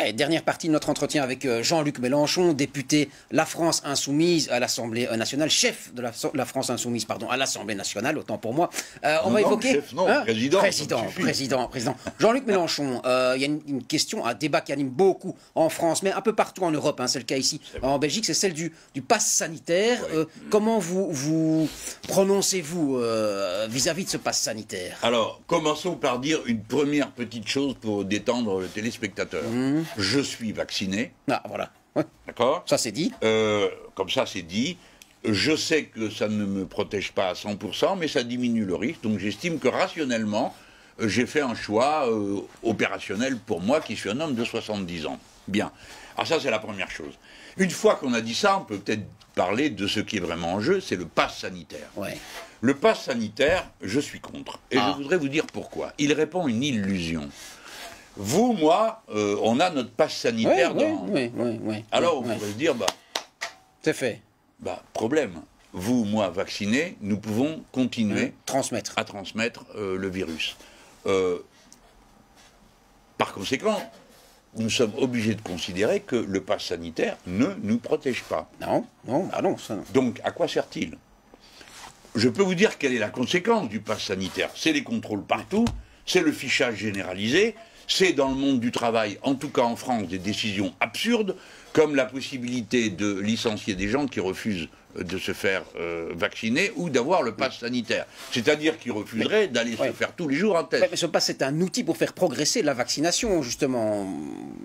Speaker 1: Et dernière partie de notre entretien avec Jean-Luc Mélenchon, député La France Insoumise à l'Assemblée nationale, chef de la France Insoumise, pardon, à l'Assemblée nationale, autant pour moi. On va évoquer...
Speaker 2: Chef, non,
Speaker 1: président. Jean-Luc Mélenchon, il y a une question, un débat qui anime beaucoup en France, mais un peu partout en Europe, hein, c'est le cas ici en Belgique, c'est celle du pass sanitaire. Ouais. Comment vous prononcez-vous vis-à-vis de ce pass sanitaire?
Speaker 2: Alors, commençons par dire une première petite chose pour détendre le téléspectateur. Je suis vacciné.
Speaker 1: Ah, voilà. Ouais.
Speaker 2: D'accord.
Speaker 1: Ça, c'est dit.
Speaker 2: Comme ça, c'est dit. Je sais que ça ne me protège pas à 100%, mais ça diminue le risque. Donc, j'estime que rationnellement, j'ai fait un choix opérationnel pour moi, qui suis un homme de 70 ans. Bien. Alors ça, c'est la première chose. Une fois qu'on a dit ça, on peut peut-être parler de ce qui est vraiment en jeu, c'est le pass sanitaire.
Speaker 1: Ouais.
Speaker 2: Le pass sanitaire, je suis contre. Et je voudrais vous dire pourquoi. Il répond à une illusion. Vous, moi, on a notre passe sanitaire
Speaker 1: Oui.
Speaker 2: Alors, on pourrait se dire,
Speaker 1: c'est fait.
Speaker 2: Problème. Vous, moi, vaccinés, nous pouvons continuer à transmettre le virus. Par conséquent, nous sommes obligés de considérer que le pass sanitaire ne nous protège pas.
Speaker 1: Non, ça non.
Speaker 2: Donc, à quoi sert-il? Je peux vous dire quelle est la conséquence du pass sanitaire. C'est les contrôles partout, c'est le fichage généralisé, c'est dans le monde du travail, en tout cas en France, des décisions absurdes, comme la possibilité de licencier des gens qui refusent de se faire vacciner ou d'avoir le pass sanitaire. C'est-à-dire qu'ils refuseraient d'aller se faire tous les jours un test.
Speaker 1: Mais ce pass, c'est un outil pour faire progresser la vaccination, justement.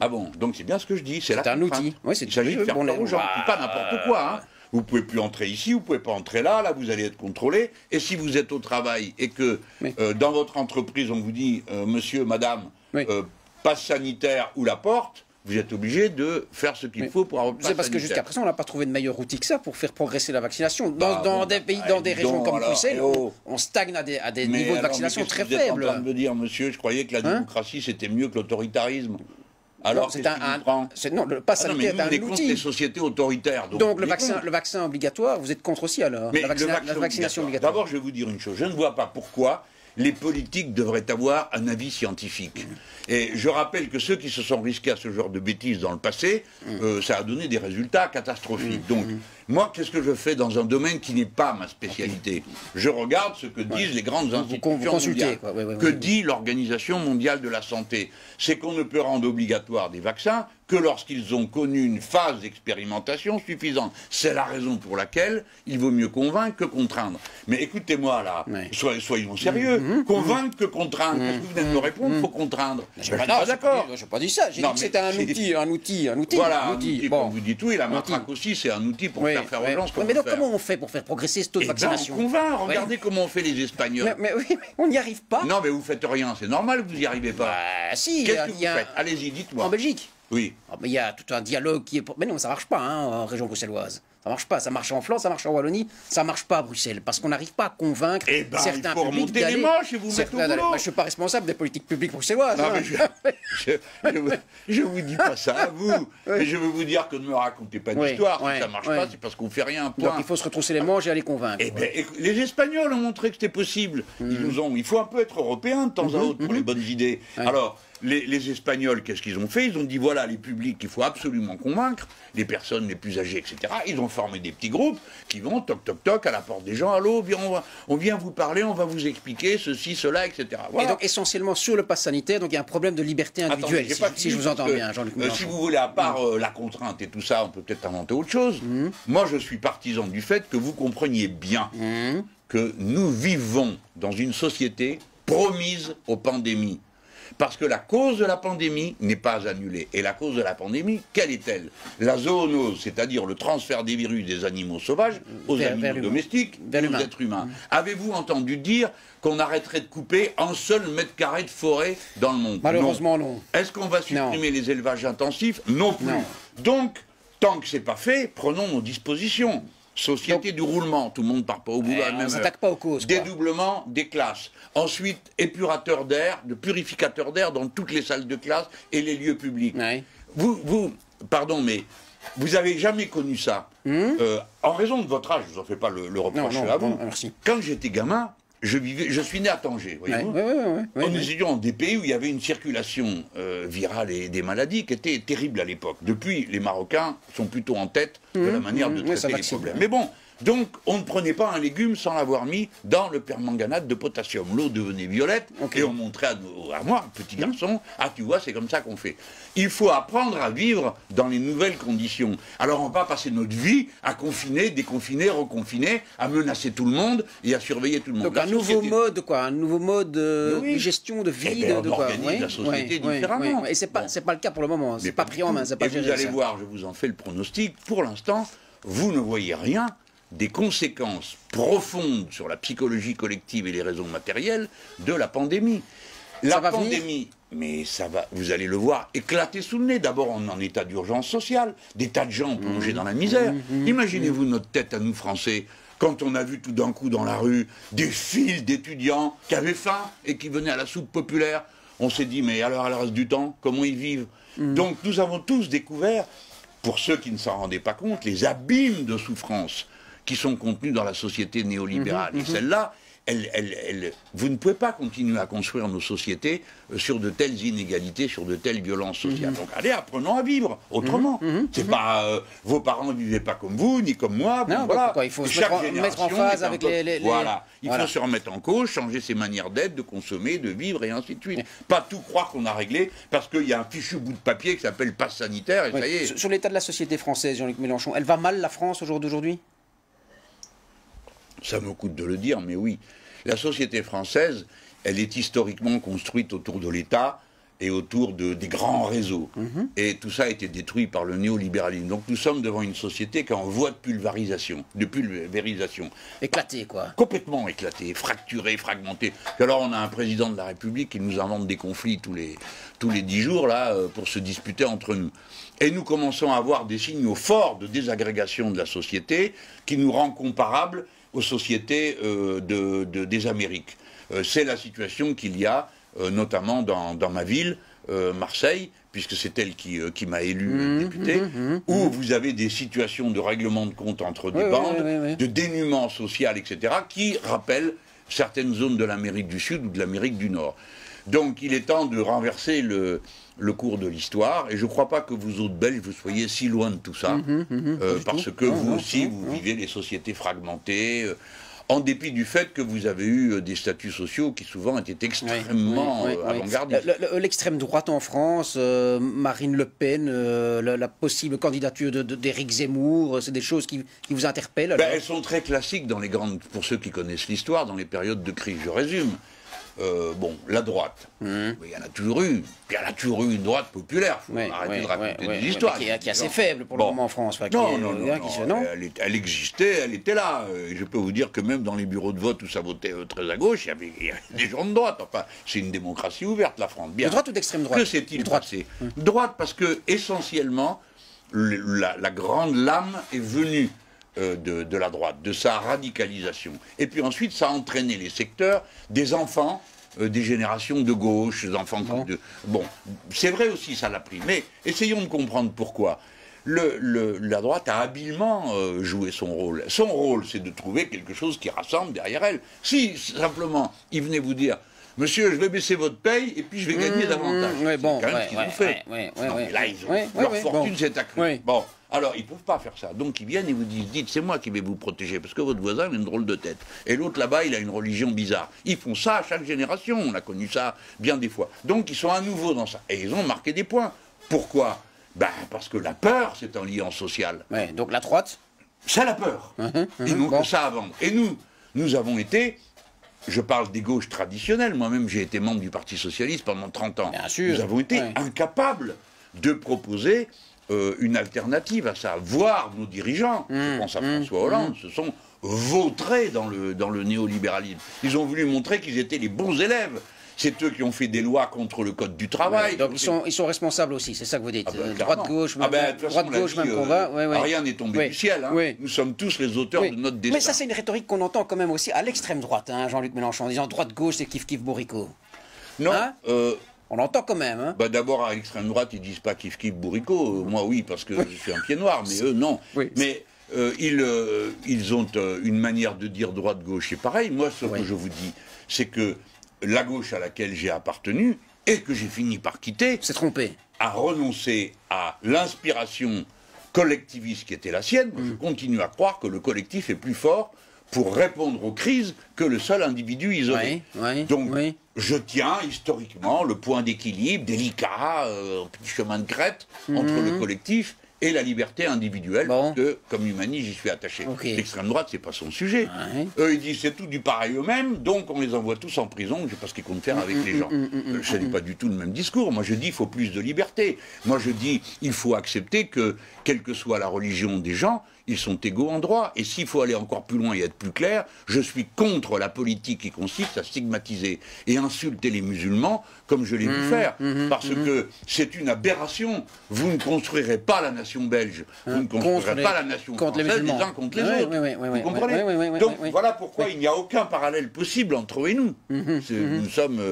Speaker 2: Ah bon? Donc c'est bien ce que je dis. C'est
Speaker 1: un outil.
Speaker 2: Il s'agit de faire peur aux gens, pas n'importe quoi. Hein. Vous ne pouvez plus entrer ici, vous ne pouvez pas entrer là, vous allez être contrôlé. Et si vous êtes au travail et que dans votre entreprise, on vous dit, monsieur, madame, passe sanitaire ou la porte, vous êtes obligé de faire ce qu'il faut pour avoir le passe sanitaire.
Speaker 1: C'est parce que jusqu'à présent, on n'a pas trouvé de meilleur outil que ça pour faire progresser la vaccination. Dans des pays, dans des régions comme Bruxelles, on stagne à des niveaux de vaccination très faibles.
Speaker 2: Vous êtes en train de me dire, monsieur, je croyais que la démocratie, c'était mieux que l'autoritarisme. Alors,
Speaker 1: le pass sanitaire est un outil.
Speaker 2: On est contre les sociétés autoritaires.
Speaker 1: Donc le vaccin obligatoire, vous êtes contre aussi alors?
Speaker 2: Mais
Speaker 1: la vaccination obligatoire.
Speaker 2: D'abord, je vais vous dire une chose. Je ne vois pas pourquoi les politiques devraient avoir un avis scientifique. Et je rappelle que ceux qui se sont risqués à ce genre de bêtises dans le passé, ça a donné des résultats catastrophiques. Donc, moi, qu'est-ce que je fais dans un domaine qui n'est pas ma spécialité? Je regarde ce que disent les grandes institutions mondiales. Que dit l'Organisation mondiale de la santé? C'est qu'on ne peut rendre obligatoire des vaccins que lorsqu'ils ont connu une phase d'expérimentation suffisante. C'est la raison pour laquelle il vaut mieux convaincre que contraindre. Mais écoutez-moi là, soyons sérieux. Convaincre que contraindre. Qu'est-ce que vous venez de me répondre? Il faut contraindre.
Speaker 1: Je suis pas d'accord. Je n'ai pas dit ça. J'ai dit que c'était un outil.
Speaker 2: Voilà, un outil. Comme vous dites, oui, la matraque aussi, c'est un outil pour faire aux gens ce qu'on veut faire.
Speaker 1: Mais donc, comment on fait pour faire progresser ce taux de vaccination?
Speaker 2: On convainc. Regardez comment on fait les Espagnols.
Speaker 1: Mais on n'y arrive pas.
Speaker 2: Non, mais vous faites rien. C'est normal que vous n'y arrivez pas.
Speaker 1: Si.
Speaker 2: Qu'est-ce que vous faites? Allez-y, dites-moi.
Speaker 1: En Belgique?
Speaker 2: Oui.
Speaker 1: Mais il y a tout un dialogue qui est... Mais non, ça marche pas en région bruxelloise. Ça marche pas. Ça marche en Flandre, ça marche en Wallonie, ça marche pas à Bruxelles. Parce qu'on n'arrive pas à convaincre certains publics
Speaker 2: remonter les manches et vous mettre au boulot.
Speaker 1: Je ne suis pas responsable des politiques publiques bruxelloises.
Speaker 2: Non, je vous dis pas ça à vous. Mais je veux vous dire que ne me racontez pas d'histoire. Si ça marche pas, c'est parce qu'on ne fait rien. Point.
Speaker 1: Donc il faut se retrousser les manches et aller convaincre.
Speaker 2: Les Espagnols ont montré que c'était possible. Il faut un peu être européen de temps à autre pour les bonnes idées. Alors, les Espagnols, qu'est-ce qu'ils ont fait? Ils ont dit, voilà, les publics qu'il faut absolument convaincre, les personnes les plus âgées, etc. Ils ont formé des petits groupes qui vont, toc, toc, toc, à la porte des gens. Allô, on vient vous parler, on va vous expliquer ceci, cela, etc. Voilà.
Speaker 1: Et donc, essentiellement, sur le pass sanitaire, donc il y a un problème de liberté individuelle, si je vous entends bien, Jean-Luc Mélenchon.
Speaker 2: Si vous voulez, à part la contrainte et tout ça, on peut peut-être inventer autre chose. Moi, je suis partisan du fait que vous compreniez bien que nous vivons dans une société promise aux pandémies. Parce que la cause de la pandémie n'est pas annulée. Et la cause de la pandémie, quelle est-elle? La zoonose, c'est-à-dire le transfert des virus des animaux sauvages aux animaux domestiques, aux êtres humains. Avez-vous entendu dire qu'on arrêterait de couper un seul mètre carré de forêt dans le monde?
Speaker 1: Malheureusement, non.
Speaker 2: Est-ce qu'on va supprimer les élevages intensifs? Non plus. Donc, tant que c'est pas fait, prenons nos dispositions. Société du roulement, tout le monde ne part pas au boulot à la même heure.
Speaker 1: On s'attaque pas aux causes.
Speaker 2: Dédoublement des classes. Ensuite, épurateur d'air, de purificateur d'air dans toutes les salles de classe et les lieux publics.
Speaker 1: Ouais.
Speaker 2: Pardon, mais vous n'avez jamais connu ça. En raison de votre âge, je ne vous en fais pas le reproche à vous.
Speaker 1: Merci.
Speaker 2: Quand j'étais gamin, je suis né à Tanger, voyez-vous. Nous étions dans des pays où il y avait une circulation virale et des maladies qui étaient terribles à l'époque. Depuis, les Marocains sont plutôt en tête de la manière de traiter les problèmes. Mais bon, donc on ne prenait pas un légume sans l'avoir mis dans le permanganate de potassium. L'eau devenait violette et on montrait à moi, petit garçon, ah tu vois, c'est comme ça qu'on fait. Il faut apprendre à vivre dans les nouvelles conditions. Alors on va pas passer notre vie à confiner, déconfiner, reconfiner, à menacer tout le monde et à surveiller tout le monde.
Speaker 1: Donc un nouveau mode, quoi, un nouveau mode de gestion de vie,
Speaker 2: on organise la société différemment.
Speaker 1: Et c'est pas le cas pour le moment. C'est pas pris en main.
Speaker 2: Et vous allez voir, je vous en fais le pronostic. Pour l'instant, vous ne voyez rien des conséquences profondes sur la psychologie collective et les raisons matérielles de la pandémie. La pandémie, mais ça va, vous allez le voir, éclater sous le nez. D'abord, on est en état d'urgence sociale, des tas de gens plongés dans la misère. Imaginez-vous notre tête à nous, Français, quand on a vu tout d'un coup dans la rue des files d'étudiants qui avaient faim et qui venaient à la soupe populaire. On s'est dit, mais alors, à le reste du temps, comment ils vivent? Donc, nous avons tous découvert, pour ceux qui ne s'en rendaient pas compte, les abîmes de souffrance qui sont contenus dans la société néolibérale. Et celle-là, vous ne pouvez pas continuer à construire nos sociétés sur de telles inégalités, sur de telles violences sociales. Donc allez, apprenons à vivre autrement. C'est pas vos parents ne vivaient pas comme vous, ni comme moi.
Speaker 1: Non,
Speaker 2: voilà.
Speaker 1: Il faut se mettre en phase avec les...
Speaker 2: Voilà, il faut se remettre en cause, changer ses manières d'être, de consommer, de vivre, et ainsi de suite. Pas tout croire qu'on a réglé, parce qu'il y a un fichu bout de papier qui s'appelle passe sanitaire, et ça y est.
Speaker 1: Sur l'état de la société française, Jean-Luc Mélenchon, elle va mal, la France, au jour d'aujourd'hui?
Speaker 2: Ça me coûte de le dire, mais oui. La société française, elle est historiquement construite autour de l'État et autour des grands réseaux. Et tout ça a été détruit par le néolibéralisme. Donc nous sommes devant une société qui est en voie de pulvérisation.
Speaker 1: Éclatée, quoi.
Speaker 2: Complètement éclatée, fracturée, fragmentée. Et alors on a un président de la République qui nous invente des conflits tous les 10 jours, là, pour se disputer entre nous. Et nous commençons à avoir des signaux forts de désagrégation de la société qui nous rend comparables aux sociétés des Amériques. C'est la situation qu'il y a notamment dans ma ville, Marseille, puisque c'est elle qui m'a élu député, où vous avez des situations de règlement de compte entre des bandes, de dénuement social, etc., qui rappellent certaines zones de l'Amérique du Sud ou de l'Amérique du Nord. Donc il est temps de renverser le cours de l'histoire, et je ne crois pas que vous autres Belges, vous soyez si loin de tout ça, parce que vous aussi, vous vivez les sociétés fragmentées, en dépit du fait que vous avez eu des statuts sociaux qui souvent étaient extrêmement avant-gardistes.
Speaker 1: L'extrême droite en France, Marine Le Pen, la possible candidature d'Éric Zemmour, c'est des choses qui vous interpellent alors?
Speaker 2: Elles sont très classiques dans les grandes, pour ceux qui connaissent l'histoire, dans les périodes de crise. Je résume. La droite, il y en a toujours eu. Puis il y en a toujours eu une droite populaire. Il faut arrêter de raconter des histoires.
Speaker 1: Qui est assez faible pour le moment en France.
Speaker 2: Non. Elle existait, elle était là. Je peux vous dire que même dans les bureaux de vote où ça votait très à gauche, il y avait des gens de droite. Enfin, c'est une démocratie ouverte, la France. Bien.
Speaker 1: De droite ou d'extrême droite?
Speaker 2: Que s'est-il passé? Droite, parce que, essentiellement, la grande lame est venue de la droite, de sa radicalisation. Et puis ensuite, ça a entraîné les secteurs des enfants, des générations de gauche, des enfants Bon, c'est vrai aussi, ça l'a pris. Mais essayons de comprendre pourquoi. La droite a habilement joué son rôle. Son rôle, c'est de trouver quelque chose qui rassemble derrière elle. Si, simplement, il venait vous dire... Monsieur, je vais baisser votre paye et puis je vais gagner davantage. C'est quand même ce qu'ils ont fait. Mais là, leur fortune s'est accrue. Bon, alors, ils ne peuvent pas faire ça. Donc, ils viennent et vous disent, dites, c'est moi qui vais vous protéger, parce que votre voisin, il a une drôle de tête. Et l'autre, là-bas, il a une religion bizarre. Ils font ça à chaque génération. On a connu ça bien des fois. Donc, ils sont à nouveau dans ça. Et ils ont marqué des points. Pourquoi? Parce que la peur, c'est un lien social.
Speaker 1: Donc, la droite,
Speaker 2: c'est la peur. Ils n'ont que ça à vendre. Et nous avons été... Je parle des gauches traditionnelles. Moi-même, j'ai été membre du Parti Socialiste pendant 30 ans.
Speaker 1: Bien sûr.
Speaker 2: Nous avons été incapables de proposer une alternative à ça. Voir nos dirigeants, je pense à François Hollande, se sont vautrés dans le néolibéralisme. Ils ont voulu montrer qu'ils étaient les bons élèves. c'est eux qui ont fait des lois contre le code du travail.
Speaker 1: Ouais, donc ils sont responsables aussi, c'est ça que vous dites. Droite-gauche,
Speaker 2: même
Speaker 1: combat.
Speaker 2: Rien n'est tombé du ciel. Hein. Nous sommes tous les auteurs de notre destin.
Speaker 1: Mais ça, c'est une rhétorique qu'on entend quand même aussi à l'extrême droite, hein, Jean-Luc Mélenchon, en disant droite-gauche, c'est kiff-kiff bourricot.
Speaker 2: Non.
Speaker 1: Hein on l'entend quand même. Hein.
Speaker 2: D'abord, à l'extrême droite, ils disent pas kiff-kiff bourricot. Moi, oui, parce que je suis un pied noir, mais eux, non.
Speaker 1: Oui.
Speaker 2: Mais ils ont une manière de dire droite-gauche. C'est pareil. Moi, ce que je vous dis, c'est que la gauche à laquelle j'ai appartenu, et que j'ai fini par quitter,
Speaker 1: s'est trompé,
Speaker 2: a renoncé à l'inspiration collectiviste qui était la sienne. Moi, je continue à croire que le collectif est plus fort pour répondre aux crises que le seul individu isolé. Donc, je tiens historiquement le point d'équilibre délicat, petit chemin de crête, entre le collectif et la liberté individuelle, que, comme humaniste, j'y suis attaché. L'extrême droite, c'est pas son sujet. Eux, ils disent c'est tout du pareil eux-mêmes, donc on les envoie tous en prison, je sais pas ce qu'ils comptent faire avec les gens. Je dis pas du tout le même discours. Moi, je dis il faut plus de liberté. Moi, je dis il faut accepter que, quelle que soit la religion des gens, ils sont égaux en droit. Et s'il faut aller encore plus loin et être plus clair, je suis contre la politique qui consiste à stigmatiser et insulter les musulmans, comme je l'ai vu faire. Parce que c'est une aberration. Vous ne construirez pas la nation belge, vous ne construirez pas la nation française les uns contre les autres. Vous comprenez? Donc voilà pourquoi il n'y a aucun parallèle possible entre eux et nous. Nous sommes...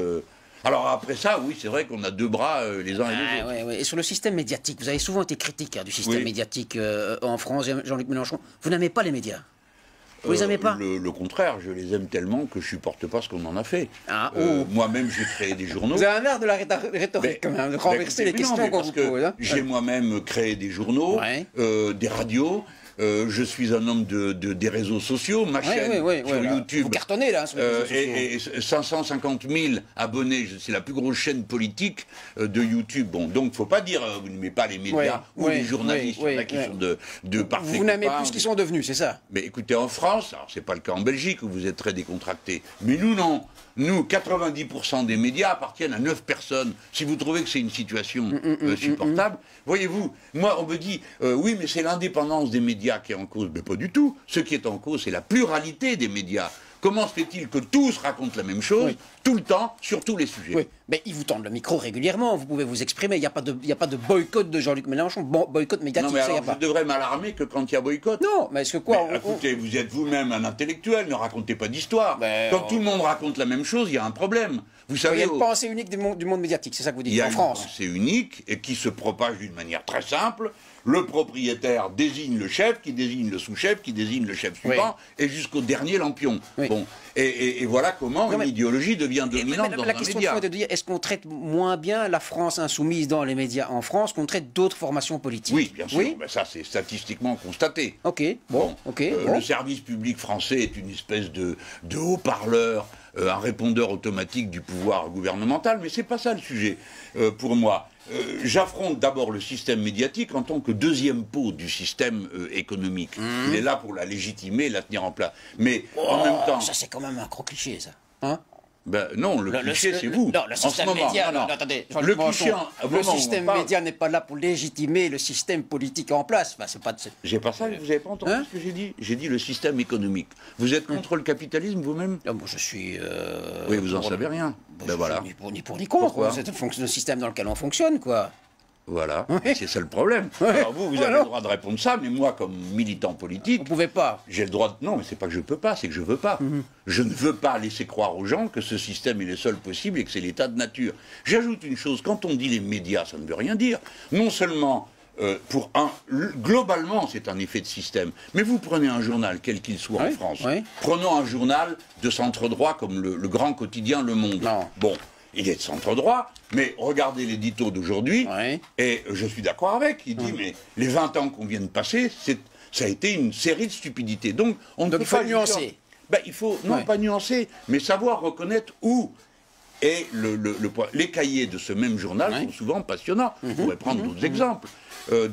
Speaker 2: Alors après ça, oui, c'est vrai qu'on a deux bras les uns et les autres.
Speaker 1: Et sur le système médiatique, vous avez souvent été critique du système médiatique en France, Jean-Luc Mélenchon. Vous n'aimez pas les médias? Vous les aimez pas?
Speaker 2: Le contraire, je les aime tellement que je supporte pas ce qu'on en a fait. Moi-même, j'ai créé des journaux.
Speaker 1: Vous avez un art de la rhétorique quand même, de renverser les questions qu'on vous pose. Hein.
Speaker 2: J'ai moi-même créé des journaux, des radios. Je suis un homme des réseaux sociaux, ma chaîne sur YouTube.
Speaker 1: Vous cartonnez là sur les réseaux sociaux.
Speaker 2: Et 550 000 abonnés, c'est la plus grosse chaîne politique de YouTube. Bon, donc faut pas dire vous n'aimez pas les médias ou les journalistes, il y en a qui sont de parfaits.
Speaker 1: Vous n'aimez plus ce qu'ils sont devenus, c'est ça?
Speaker 2: Mais écoutez, en France, alors c'est pas le cas en Belgique où vous êtes très décontractés, mais nous non. Nous, 90% des médias appartiennent à 9 personnes. Si vous trouvez que c'est une situation supportable, voyez-vous, moi on me dit, oui mais c'est l'indépendance des médias qui est en cause. Mais pas du tout. Ce qui est en cause, c'est la pluralité des médias. Comment se fait-il que tous racontent la même chose, tout le temps, sur tous les sujets?
Speaker 1: Oui, mais ils vous tendent le micro régulièrement, vous pouvez vous exprimer, il n'y a pas de boycott de Jean-Luc Mélenchon, boycott médiatique,
Speaker 2: non, mais alors,
Speaker 1: ça y a pas.
Speaker 2: Je devrais m'alarmer que quand il y a boycott.
Speaker 1: Non, mais est-ce que quoi
Speaker 2: écoutez, vous êtes vous-même un intellectuel, ne racontez pas d'histoire. Quand tout le monde raconte la même chose, il y a un problème. Vous savez,
Speaker 1: il y a une pensée unique du monde médiatique, c'est ça que vous dites, en France.
Speaker 2: Il y a une pensée unique et qui se propage d'une manière très simple. Le propriétaire désigne le chef, qui désigne le sous-chef, qui désigne le chef suivant, et jusqu'au dernier lampion. Bon, et voilà comment une idéologie devient dominante dans un média.
Speaker 1: La question est de dire, est-ce qu'on traite moins bien la France insoumise dans les médias en France qu'on traite d'autres formations politiques?
Speaker 2: Oui, bien sûr. Ben ça, c'est statistiquement constaté. Le service public français est une espèce de haut-parleur, un répondeur automatique du pouvoir gouvernemental, mais c'est pas ça le sujet pour moi. J'affronte d'abord le système médiatique en tant que deuxième pot du système économique. Il est là pour la légitimer, la tenir en place. Mais en même temps...
Speaker 1: Ça c'est quand même un gros cliché, ça. Hein?
Speaker 2: Ben non, le cliché c'est vous.
Speaker 1: Non, le système média, attendez, le système média n'est pas là pour légitimer le système politique en place. Enfin, c'est pas.
Speaker 2: J'ai pas ça, vous avez pas entendu ce que j'ai dit? J'ai dit le système économique. Vous êtes contre le capitalisme vous-même?
Speaker 1: Moi je suis.
Speaker 2: Oui, vous en savez rien. Ben voilà.
Speaker 1: Ni pour ni contre. C'est le système dans lequel on fonctionne, quoi.
Speaker 2: Voilà, c'est ça le problème. Alors vous avez le droit de répondre ça, mais moi, comme militant politique...
Speaker 1: Vous pouvez pas.
Speaker 2: J'ai le droit de... Non, mais c'est pas que je peux pas, c'est que je veux pas. Je ne veux pas laisser croire aux gens que ce système est le seul possible et que c'est l'état de nature. J'ajoute une chose, quand on dit les médias, ça ne veut rien dire. Non seulement... globalement, c'est un effet de système. Mais vous prenez un journal, quel qu'il soit en France. Prenons un journal de centre-droit comme le grand quotidien Le Monde. Bon, il est de centre-droit, mais regardez l'édito d'aujourd'hui, et je suis d'accord avec. Il dit, mais les 20 ans qu'on vient de passer, ça a été une série de stupidités. Donc,
Speaker 1: il faut nuancer.
Speaker 2: Il faut, non pas nuancer, mais savoir reconnaître où est le point. Les cahiers de ce même journal sont souvent passionnants. On pourrait prendre d'autres exemples.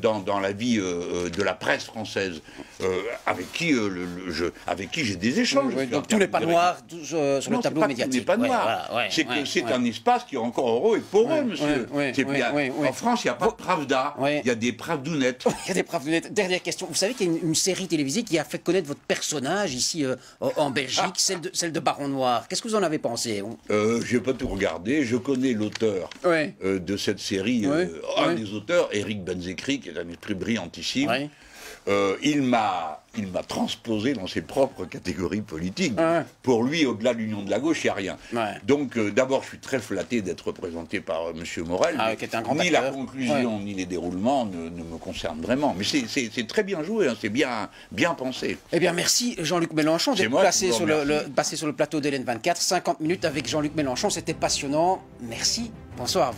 Speaker 2: dans la vie de la presse française, avec qui j'ai des échanges.
Speaker 1: Donc tout n'est pas noir sur le tableau médiatique.
Speaker 2: Tout n'est pas noir. C'est que c'est un espace qui est encore heureux et poreux, monsieur. En France, il n'y a pas de Pravda, il y a des Pravdounettes.
Speaker 1: Il y a des Pravdounettes. Dernière question. Vous savez qu'il y a une série télévisée qui a fait connaître votre personnage ici en Belgique, celle de Baron Noir. Qu'est-ce que vous en avez pensé?
Speaker 2: Je n'ai pas tout regardé. Je connais l'auteur de cette série, un des auteurs, Eric Benzekri, qui est un esprit brillantissime. Il m'a transposé dans ses propres catégories politiques. Pour lui, au-delà de l'union de la gauche, il n'y a rien. Donc, d'abord, je suis très flatté d'être représenté par M. Morel.
Speaker 1: Qui est un grand
Speaker 2: ni
Speaker 1: acteur.
Speaker 2: La conclusion, ni les déroulements ne me concernent vraiment. Mais c'est très bien joué, hein, c'est bien pensé.
Speaker 1: Eh bien, merci Jean-Luc Mélenchon d'être passé sur le plateau d'Hélène 24. 50 minutes avec Jean-Luc Mélenchon, c'était passionnant. Merci. Bonsoir.